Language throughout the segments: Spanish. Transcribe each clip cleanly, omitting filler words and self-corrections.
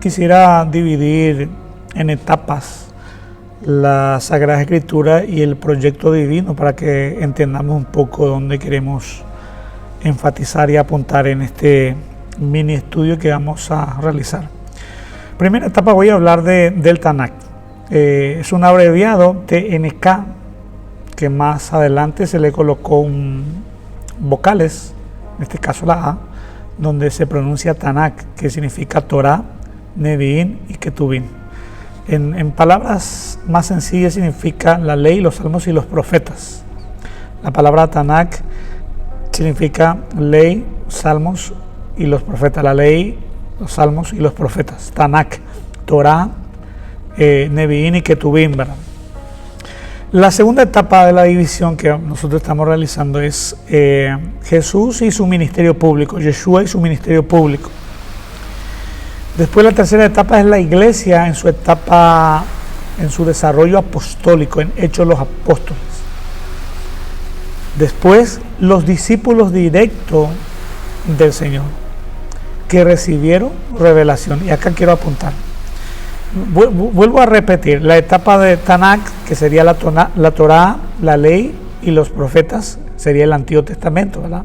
quisiera dividir en etapas la Sagrada Escritura y el proyecto divino para que entendamos un poco dónde queremos enfatizar y apuntar en este mini estudio que vamos a realizar. Primera etapa, voy a hablar del Tanakh. Es un abreviado TNK, que más adelante se le colocó vocales, en este caso la A, donde se pronuncia Tanakh, que significa Torah, Nevi'im y Ketuvim. En palabras más sencillas significa la ley, los salmos y los profetas. La palabra Tanakh significa ley, salmos y los profetas. La ley, los salmos y los profetas. Tanakh, Torah, Nevi'im y Ketuvim, ¿verdad? La segunda etapa de la división que nosotros estamos realizando es Jesús y su ministerio público, Yeshua y su ministerio público. Después la tercera etapa es la iglesia en su etapa, en su desarrollo apostólico, en Hechos de los Apóstoles. Después los discípulos directos del Señor, que recibieron revelación. Y acá quiero apuntar. Vuelvo a repetir, la etapa de Tanakh, que sería la Torá, la ley y los profetas, sería el Antiguo Testamento, ¿verdad?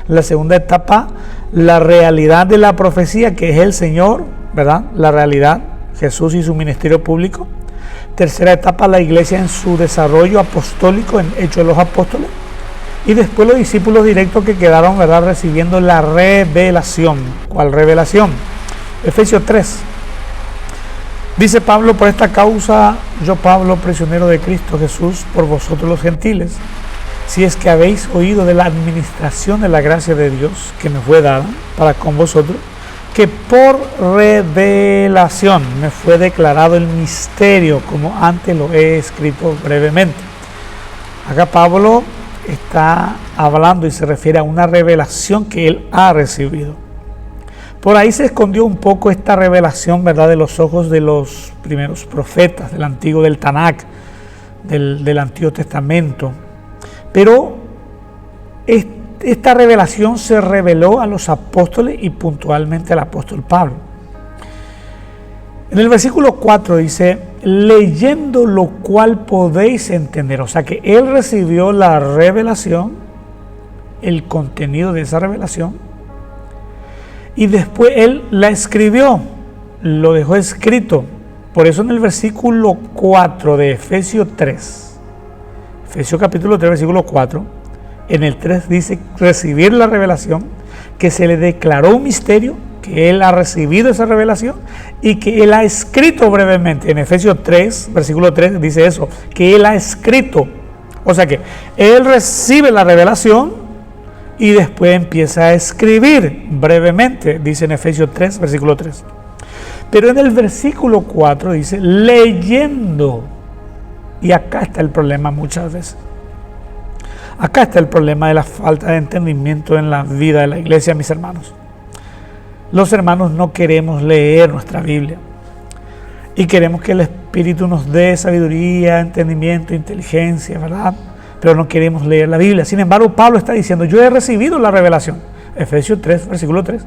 La segunda etapa, la realidad de la profecía, que es el Señor, ¿verdad? La realidad, Jesús y su ministerio público. Tercera etapa, la iglesia en su desarrollo apostólico, en Hechos de los Apóstoles. Y después los discípulos directos que quedaron, ¿verdad?, recibiendo la revelación. ¿Cuál revelación? Efesios 3. Dice Pablo: por esta causa, yo Pablo, prisionero de Cristo Jesús, por vosotros los gentiles, si es que habéis oído de la administración de la gracia de Dios que me fue dada para con vosotros, que por revelación me fue declarado el misterio, como antes lo he escrito brevemente. Acá Pablo está hablando y se refiere a una revelación que él ha recibido. Por ahí se escondió un poco esta revelación, ¿verdad?, de los ojos de los primeros profetas del Antiguo, del Tanakh, del Antiguo Testamento. Pero esta revelación se reveló a los apóstoles y puntualmente al apóstol Pablo. En el versículo 4 dice: leyendo lo cual podéis entender. O sea que él recibió la revelación, el contenido de esa revelación, y después él la escribió, lo dejó escrito. Por eso en el versículo 4 de Efesios 3, Efesios capítulo 3, versículo 4, en el 3 dice recibir la revelación, que se le declaró un misterio, que él ha recibido esa revelación y que él ha escrito brevemente. En Efesios 3, versículo 3 dice eso, que él ha escrito. O sea que él recibe la revelación y después empieza a escribir brevemente, dice en Efesios 3, versículo 3. Pero en el versículo 4 dice leyendo. Y acá está el problema muchas veces. Acá está el problema de la falta de entendimiento en la vida de la iglesia, mis hermanos. Los hermanos no queremos leer nuestra Biblia. Y queremos que el Espíritu nos dé sabiduría, entendimiento, inteligencia, ¿verdad? Pero no queremos leer la Biblia. Sin embargo, Pablo está diciendo: yo he recibido la revelación. Efesios 3, versículo 3.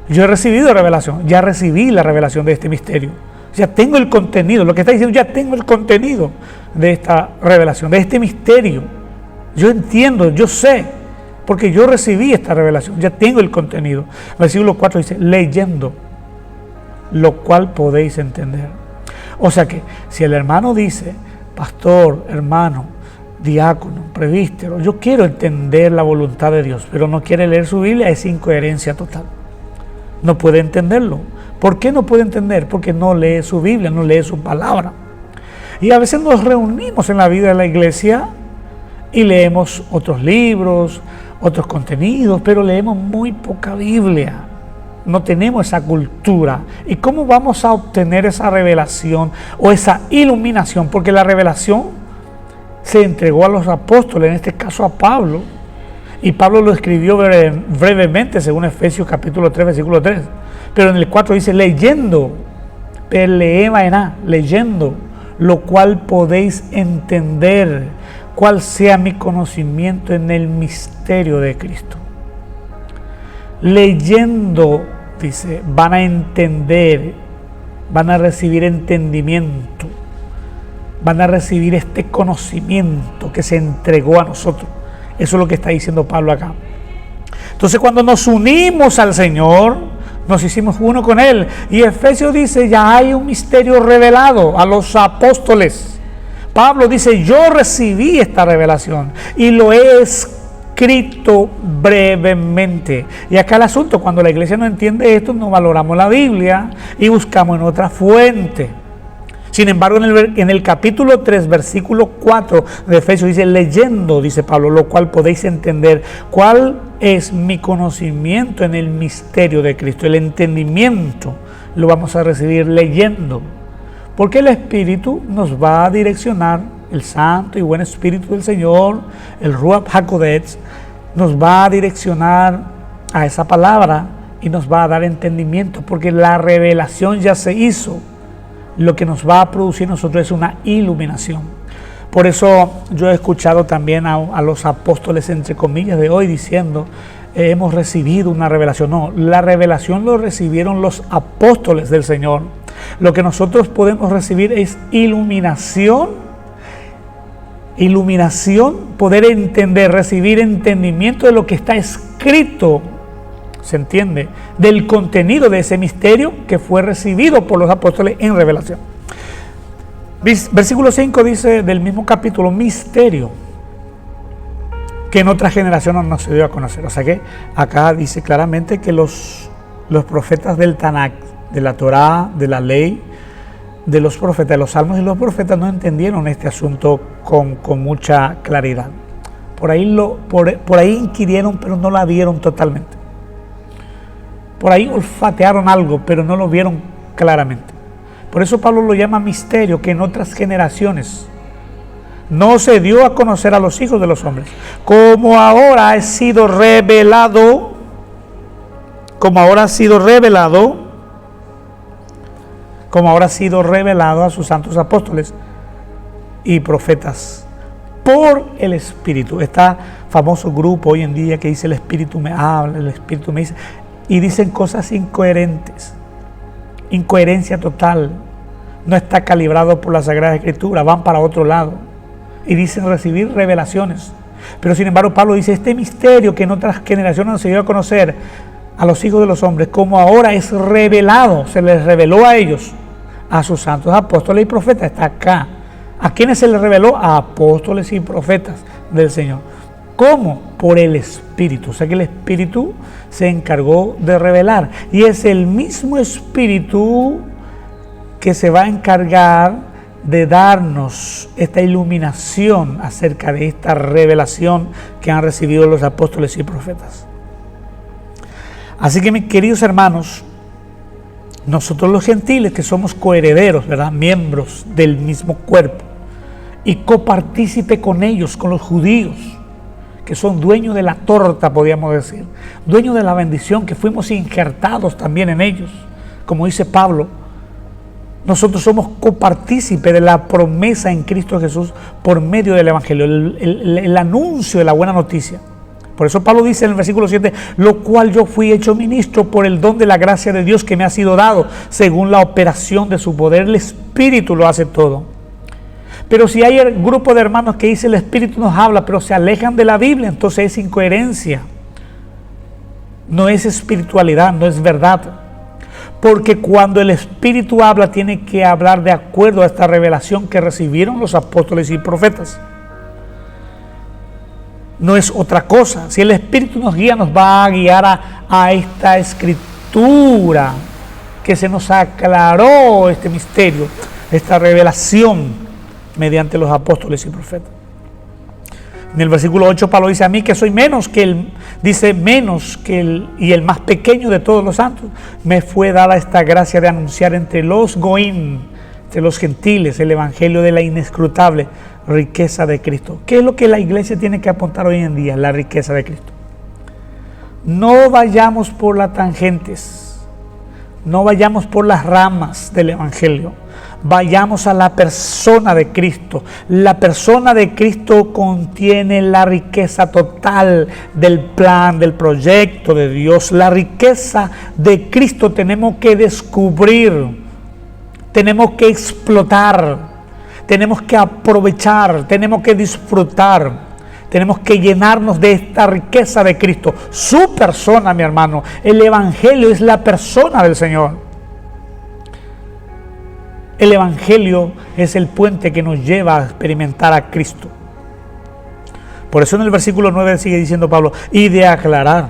Yo he recibido revelación. Ya recibí la revelación de este misterio. Ya tengo el contenido. Lo que está diciendo: ya tengo el contenido de esta revelación, de este misterio. Yo entiendo, yo sé, porque yo recibí esta revelación. Ya tengo el contenido. Versículo 4 dice: leyendo, lo cual podéis entender. O sea que si el hermano dice: pastor, hermano, diácono, presbítero, yo quiero entender la voluntad de Dios, pero no quiere leer su Biblia, es incoherencia total. No puede entenderlo. ¿Por qué no puede entender? Porque no lee su Biblia, no lee su palabra. Y a veces nos reunimos en la vida de la iglesia y leemos otros libros, otros contenidos, pero leemos muy poca Biblia. No tenemos esa cultura. ¿Y cómo vamos a obtener esa revelación o esa iluminación? Porque la revelación se entregó a los apóstoles, en este caso a Pablo, y Pablo lo escribió brevemente según Efesios capítulo 3, versículo 3. Pero en el 4 dice leyendo, leyendo, lo cual podéis entender cuál sea mi conocimiento en el misterio de Cristo. Leyendo, dice, van a entender van a recibir entendimiento, van a recibir este conocimiento que se entregó a nosotros. Eso es lo que está diciendo Pablo acá. Entonces, cuando nos unimos al Señor, nos hicimos uno con Él. Y Efesios dice, ya hay un misterio revelado a los apóstoles. Pablo dice, yo recibí esta revelación y lo he escrito brevemente. Y acá el asunto, cuando la iglesia no entiende esto, no valoramos la Biblia y buscamos en otra fuente. Sin embargo, en el capítulo 3, versículo 4 de Efesios dice, leyendo, dice Pablo, lo cual podéis entender cuál es mi conocimiento en el misterio de Cristo. El entendimiento lo vamos a recibir leyendo, porque el Espíritu nos va a direccionar, el Santo y Buen Espíritu del Señor, el Ruach HaKodesh, nos va a direccionar a esa palabra y nos va a dar entendimiento, porque la revelación ya se hizo. Lo que nos va a producir nosotros es una iluminación. Por eso yo he escuchado también a los apóstoles, entre comillas, de hoy diciendo, hemos recibido una revelación. No, la revelación lo recibieron los apóstoles del Señor. Lo que nosotros podemos recibir es iluminación, poder entender, recibir entendimiento de lo que está escrito. ¿Se entiende? Del contenido de ese misterio que fue recibido por los apóstoles en revelación. Versículo 5 dice del mismo capítulo, misterio que en otra generación no se dio a conocer. O sea que acá dice claramente que los profetas del Tanakh, de la Torá, de la ley, de los profetas, de los salmos y los profetas no entendieron este asunto con mucha claridad. Por ahí inquirieron, pero no la vieron totalmente. Por ahí olfatearon algo, pero no lo vieron claramente. Por eso Pablo lo llama misterio, que en otras generaciones no se dio a conocer a los hijos de los hombres, como ahora ha sido revelado a sus santos apóstoles y profetas por el Espíritu. Está famoso grupo hoy en día que dice el Espíritu me habla, el Espíritu me dice... Y dicen cosas incoherentes, incoherencia total, no está calibrado por la Sagrada Escritura, van para otro lado y dicen recibir revelaciones. Pero sin embargo Pablo dice, este misterio que en otras generaciones no se dio a conocer a los hijos de los hombres, como ahora es revelado, se les reveló a ellos, a sus santos apóstoles y profetas, está acá. ¿A quiénes se les reveló? A apóstoles y profetas del Señor. ¿Cómo? Por el Espíritu. O sea que el Espíritu se encargó de revelar. Y es el mismo Espíritu que se va a encargar de darnos esta iluminación acerca de esta revelación que han recibido los apóstoles y profetas. Así que mis queridos hermanos, nosotros los gentiles que somos coherederos, ¿verdad? Miembros del mismo cuerpo y copartícipe con ellos, con los judíos, que son dueños de la torta, podríamos decir, dueños de la bendición, que fuimos injertados también en ellos. Como dice Pablo, nosotros somos copartícipes de la promesa en Cristo Jesús por medio del Evangelio, el anuncio de la buena noticia. Por eso Pablo dice en el versículo 7, lo cual yo fui hecho ministro por el don de la gracia de Dios que me ha sido dado, según la operación de su poder, el Espíritu lo hace todo. Pero si hay el grupo de hermanos que dice el Espíritu nos habla, pero se alejan de la Biblia, entonces es incoherencia. No es espiritualidad, no es verdad. Porque cuando el Espíritu habla, tiene que hablar de acuerdo a esta revelación que recibieron los apóstoles y profetas. No es otra cosa. Si el Espíritu nos guía, nos va a guiar a esta escritura que se nos aclaró este misterio, esta revelación mediante los apóstoles y profetas. En el versículo 8 Pablo dice, a mí que soy menos que el y el más pequeño de todos los santos, me fue dada esta gracia de anunciar entre los goim, entre los gentiles, el evangelio de la inescrutable riqueza de Cristo. ¿Qué es lo que la iglesia tiene que apuntar hoy en día? La riqueza de Cristo. No vayamos por las tangentes, no vayamos por las ramas del evangelio. Vayamos a la persona de Cristo. La persona de Cristo contiene la riqueza total del plan, del proyecto de Dios. La riqueza de Cristo tenemos que descubrir. tenemos que explotar, tenemos que aprovechar, tenemos que disfrutar, tenemos que llenarnos de esta riqueza de Cristo, su persona, mi hermano. El Evangelio es la persona del Señor. El Evangelio es el puente que nos lleva a experimentar a Cristo. Por eso en el versículo 9 sigue diciendo Pablo, y de aclarar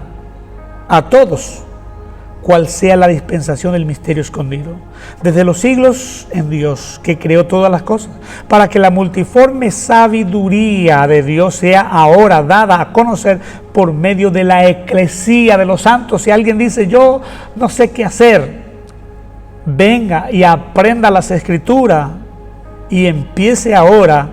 a todos cuál sea la dispensación del misterio escondido desde los siglos en Dios, que creó todas las cosas, para que la multiforme sabiduría de Dios sea ahora dada a conocer por medio de la eclesía de los santos. Si alguien dice, yo no sé qué hacer, venga y aprenda las Escrituras y empiece ahora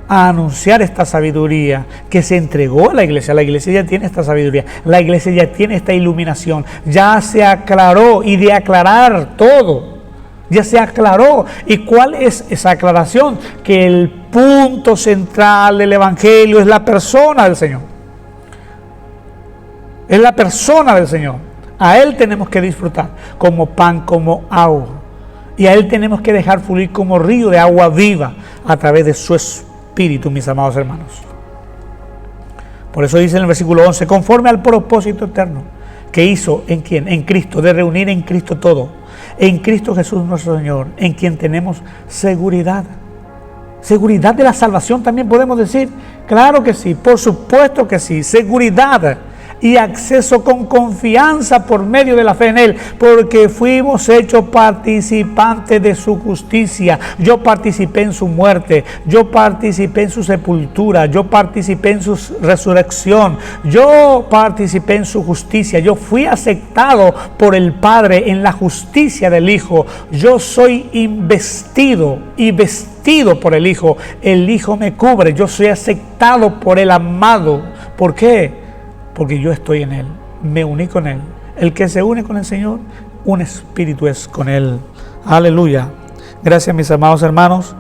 a anunciar esta sabiduría que se entregó a la iglesia. La iglesia ya tiene esta sabiduría, la iglesia ya tiene esta iluminación, ya se aclaró, y de aclarar todo, ya se aclaró. ¿Y cuál es esa aclaración? Que el punto central del Evangelio es la persona del Señor. Es la persona del Señor. A Él tenemos que disfrutar como pan, como agua, y a Él tenemos que dejar fluir como río de agua viva a través de su Espíritu, mis amados hermanos. Por eso dice en el versículo 11, conforme al propósito eterno que hizo ¿en quién? En Cristo, de reunir en Cristo todo, en Cristo Jesús nuestro Señor, en quien tenemos seguridad. Seguridad de la salvación también podemos decir. Claro que sí, por supuesto que sí. Seguridad y acceso con confianza por medio de la fe en Él, porque fuimos hechos participantes de su justicia. Yo participé en su muerte, yo participé en su sepultura, yo participé en su resurrección, yo participé en su justicia, yo fui aceptado por el Padre en la justicia del Hijo. Yo soy investido y vestido por el Hijo me cubre, yo soy aceptado por el amado. ¿Por qué? Porque yo estoy en Él, me uní con Él. El que se une con el Señor, un espíritu es con Él. Aleluya. Gracias, mis amados hermanos.